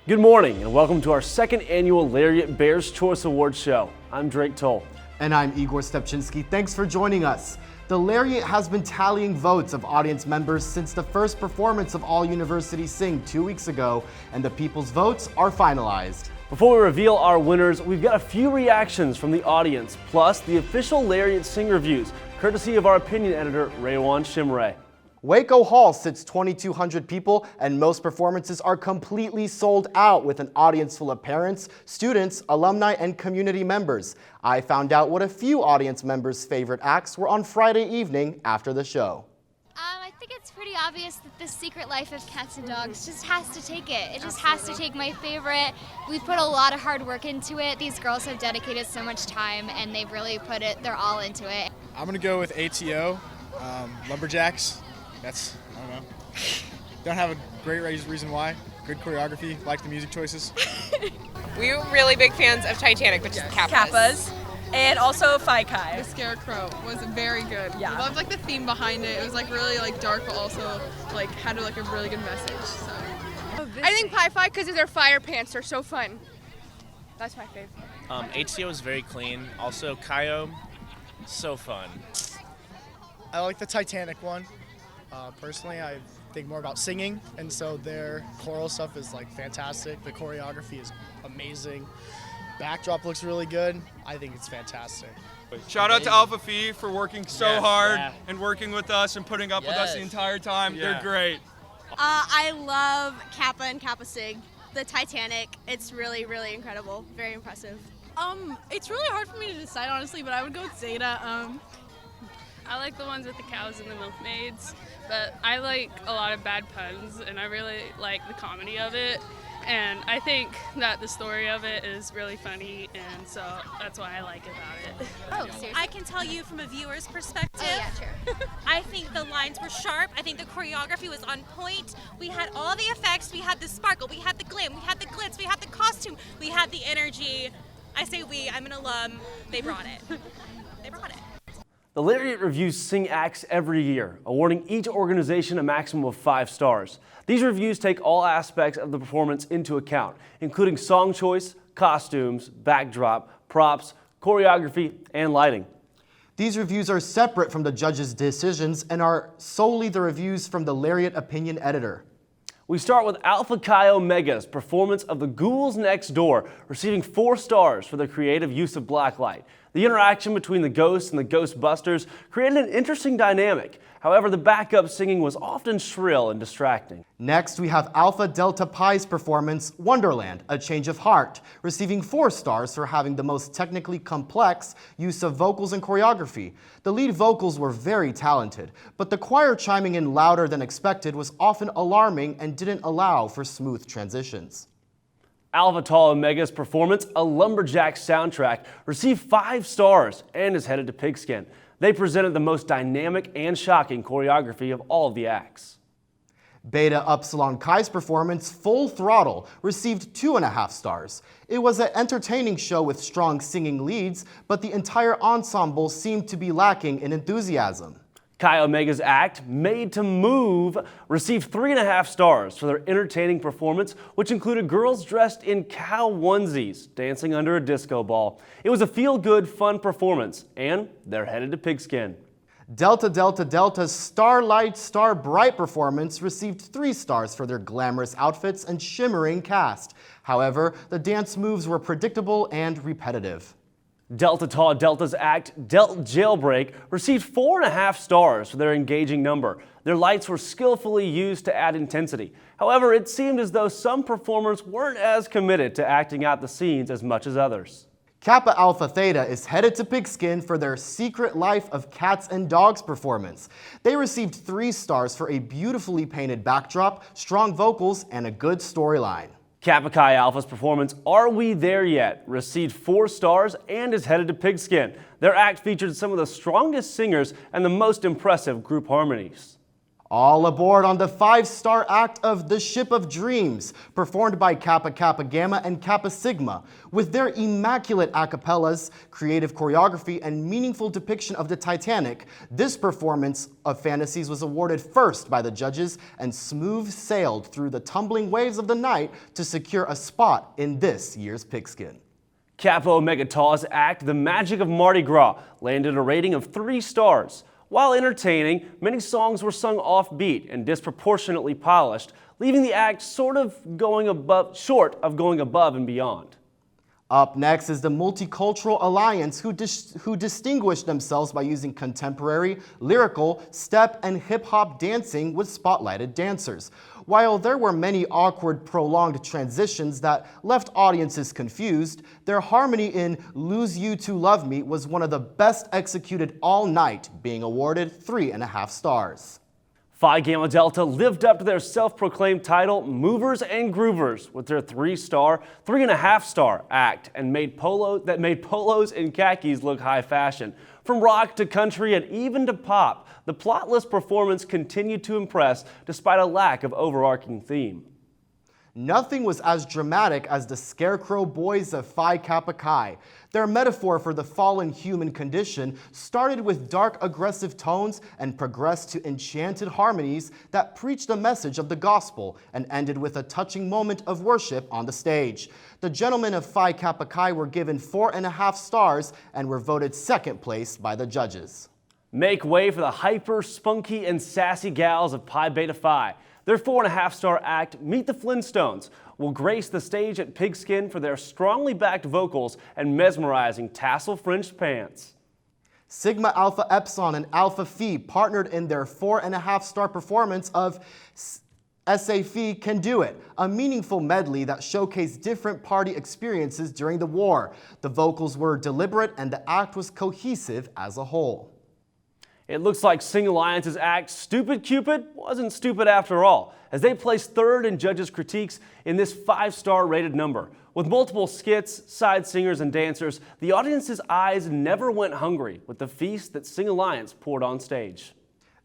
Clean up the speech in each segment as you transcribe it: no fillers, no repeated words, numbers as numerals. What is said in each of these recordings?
Good morning and welcome to our second annual Lariat Bears Choice Awards show. I'm Drake Toll. And I'm Igor Stepczynski. Thanks for joining us. The Lariat has been tallying votes of audience members since the first performance of All Universities Sing 2 weeks ago, and the people's votes are finalized. Before we reveal our winners, we've got a few reactions from the audience, plus the official Lariat Sing reviews, courtesy of our opinion editor, Raywan Shimray. Waco Hall sits 2,200 people, and most performances are completely sold out with an audience full of parents, students, alumni, and community members. I found out what a few audience members' favorite acts were on Friday evening after the show. I think it's pretty obvious that The Secret Life of Cats and Dogs just has to take it. It just has to take my favorite. We've put a lot of hard work into it. These girls have dedicated so much time, and they've really put their all into it. I'm going to go with ATO, Lumberjacks. I don't know. Don't have a great reason why. Good choreography, like the music choices. We were really big fans of Titanic, which is Kappas. And also Phi Chi. The Scarecrow was very good. Yeah. I loved like the theme behind it. It was like really like dark, but also like had like a really good message. So. I think Pi Phi because of their fire pants are so fun. That's my favorite. HCO is very clean. Also, Kaio, so fun. I like the Titanic one. Personally, I think more about singing, and so their choral stuff is like fantastic. The choreography is amazing. Backdrop looks really good. I think it's fantastic. Shout out to Alpha Phi for working so hard and working with us and putting up with us the entire time. They're great. I love Kappa and Kappa Sig. The Titanic, it's really, really incredible. Very impressive. It's really hard for me to decide honestly, but I would go with Zeta. I like the ones with the cows and the milkmaids, but I like a lot of bad puns, and I really like the comedy of it. And I think that the story of it is really funny, and so that's why I like about it. Oh, seriously? I can tell you from a viewer's perspective. Oh, yeah, sure. I think the lines were sharp. I think the choreography was on point. We had all the effects. We had the sparkle. We had the glam. We had the glitz. We had the costume. We had the energy. I say we. I'm an alum. They brought it. They brought it. The Lariat Reviews sing acts every year, awarding each organization a maximum of 5 stars. These reviews take all aspects of the performance into account, including song choice, costumes, backdrop, props, choreography, and lighting. These reviews are separate from the judges' decisions and are solely the reviews from the Lariat opinion editor. We start with Alpha Chi Omega's performance of The Ghouls Next Door, receiving 4 stars for their creative use of blacklight. The interaction between the ghosts and the Ghostbusters created an interesting dynamic. However, the backup singing was often shrill and distracting. Next, we have Alpha Delta Pi's performance, Wonderland, A Change of Heart, receiving 4 stars for having the most technically complex use of vocals and choreography. The lead vocals were very talented, but the choir chiming in louder than expected was often alarming and didn't allow for smooth transitions. Alpha Tau Omega's performance, A Lumberjack Soundtrack, received 5 stars and is headed to Pigskin. They presented the most dynamic and shocking choreography of all of the acts. Beta Upsilon Chi's performance, Full Throttle, received 2.5 stars. It was an entertaining show with strong singing leads, but the entire ensemble seemed to be lacking in enthusiasm. Chi Omega's act, Made to Move, received 3.5 stars for their entertaining performance, which included girls dressed in cow onesies dancing under a disco ball. It was a feel-good, fun performance, and they're headed to Pigskin. Delta Delta Delta's Starlight Star Bright performance received 3 stars for their glamorous outfits and shimmering cast. However, the dance moves were predictable and repetitive. Delta Tau Delta's act, Delt Jailbreak, received 4.5 stars for their engaging number. Their lights were skillfully used to add intensity. However, it seemed as though some performers weren't as committed to acting out the scenes as much as others. Kappa Alpha Theta is headed to Pigskin for their Secret Life of Cats and Dogs performance. They received 3 stars for a beautifully painted backdrop, strong vocals, and a good storyline. Kappa Chi Alpha's performance, Are We There Yet?, received 4 stars and is headed to Pigskin. Their act featured some of the strongest singers and the most impressive group harmonies. All aboard on the 5-star act of The Ship of Dreams, performed by Kappa Kappa Gamma and Kappa Sigma. With their immaculate acapellas, creative choreography, and meaningful depiction of the Titanic, this performance of Fantasies was awarded first by the judges and smooth sailed through the tumbling waves of the night to secure a spot in this year's Pigskin. Kappa Omega Tau's act, The Magic of Mardi Gras, landed a rating of 3 stars. While entertaining, many songs were sung offbeat and disproportionately polished, leaving the act short of going above and beyond. Up next is the Multicultural Alliance, who distinguished themselves by using contemporary, lyrical, step, and hip-hop dancing with spotlighted dancers. While there were many awkward, prolonged transitions that left audiences confused, their harmony in Lose You to Love Me was one of the best executed all night, being awarded 3.5 stars. Phi Gamma Delta lived up to their self-proclaimed title, Movers and Groovers, with their 3.5 star act and made polos and khakis look high fashion. From rock to country and even to pop, the plotless performance continued to impress despite a lack of overarching theme. Nothing was as dramatic as the Scarecrow Boys of Phi Kappa Chi. Their metaphor for the fallen human condition started with dark, aggressive tones and progressed to enchanted harmonies that preached the message of the gospel and ended with a touching moment of worship on the stage. The gentlemen of Phi Kappa Chi were given 4.5 stars and were voted second place by the judges. Make way for the hyper, spunky, and sassy gals of Pi Beta Phi. Their 4.5 star act, Meet the Flintstones, will grace the stage at Pigskin for their strongly backed vocals and mesmerizing tassel-fringed pants. Sigma Alpha Epsilon and Alpha Phi partnered in their 4.5 star performance of SA Phi Can Do It, a meaningful medley that showcased different party experiences during the war. The vocals were deliberate and the act was cohesive as a whole. It looks like Sing Alliance's act, Stupid Cupid, wasn't stupid after all, as they placed third in judges' critiques in this 5-star rated number. With multiple skits, side singers, and dancers, the audience's eyes never went hungry with the feast that Sing Alliance poured on stage.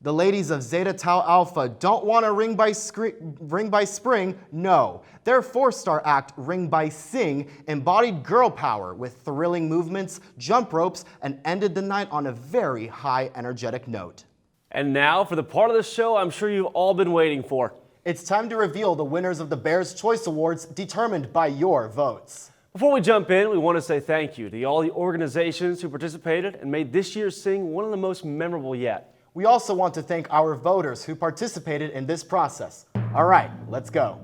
The ladies of Zeta Tau Alpha don't want to ring by spring, no. Their 4-star act, Ring by Sing, embodied girl power with thrilling movements, jump ropes, and ended the night on a very high energetic note. And now for the part of the show I'm sure you've all been waiting for. It's time to reveal the winners of the Bears' Choice Awards determined by your votes. Before we jump in, we want to say thank you to all the organizations who participated and made this year's Sing one of the most memorable yet. We also want to thank our voters who participated in this process. All right, let's go.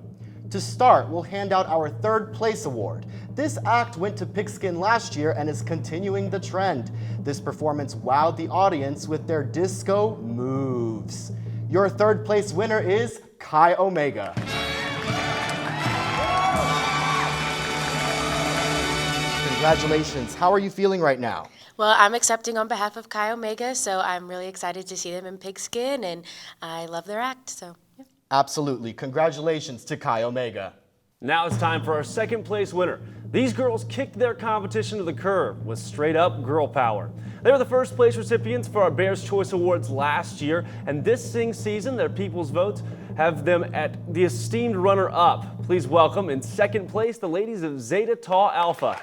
To start, we'll hand out our 3rd place award. This act went to Pigskin last year and is continuing the trend. This performance wowed the audience with their disco moves. Your 3rd place winner is Chi Omega. Congratulations. How are you feeling right now? Well, I'm accepting on behalf of Chi Omega, so I'm really excited to see them in Pigskin, and I love their act, so yeah. Absolutely. Congratulations to Chi Omega. Now it's time for our 2nd place winner. These girls kicked their competition to the curb with straight-up girl power. They were the 1st place recipients for our Bears' Choice Awards last year, and this Sing season, their people's votes have them at the esteemed runner-up. Please welcome in 2nd place the ladies of Zeta Tau Alpha.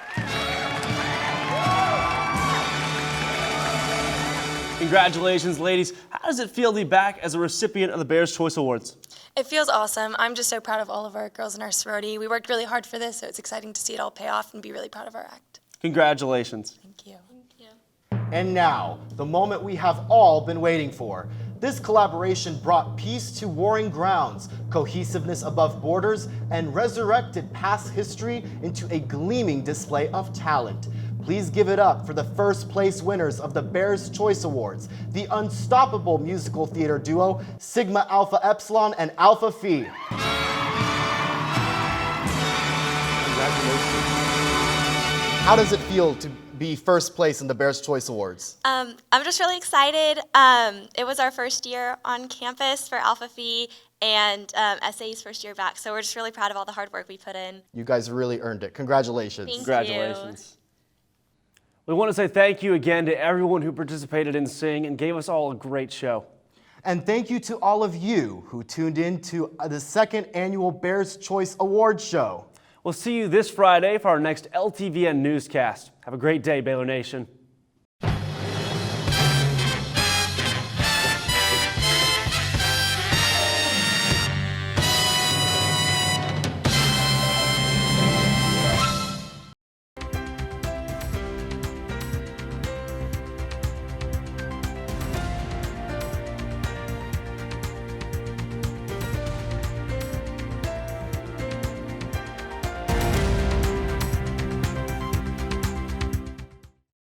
Congratulations, ladies. How does it feel to be back as a recipient of the Bears' Choice Awards? It feels awesome. I'm just so proud of all of our girls in our sorority. We worked really hard for this, so it's exciting to see it all pay off and be really proud of our act. Congratulations. Thank you. And now, the moment we have all been waiting for. This collaboration brought peace to warring grounds, cohesiveness above borders, and resurrected past history into a gleaming display of talent. Please give it up for the 1st place winners of the Bears' Choice Awards, the unstoppable musical theater duo, Sigma Alpha Epsilon and Alpha Phi. Congratulations. How does it feel to be 1st place in the Bears' Choice Awards? I'm just really excited. It was our 1st year on campus for Alpha Phi and SA's 1st year back, so we're just really proud of all the hard work we put in. You guys really earned it. Congratulations. Thank Congratulations. We want to say thank you again to everyone who participated in Sing and gave us all a great show. And thank you to all of you who tuned in to the second annual Bears Choice Awards show. We'll see you this Friday for our next LTVN newscast. Have a great day, Baylor Nation.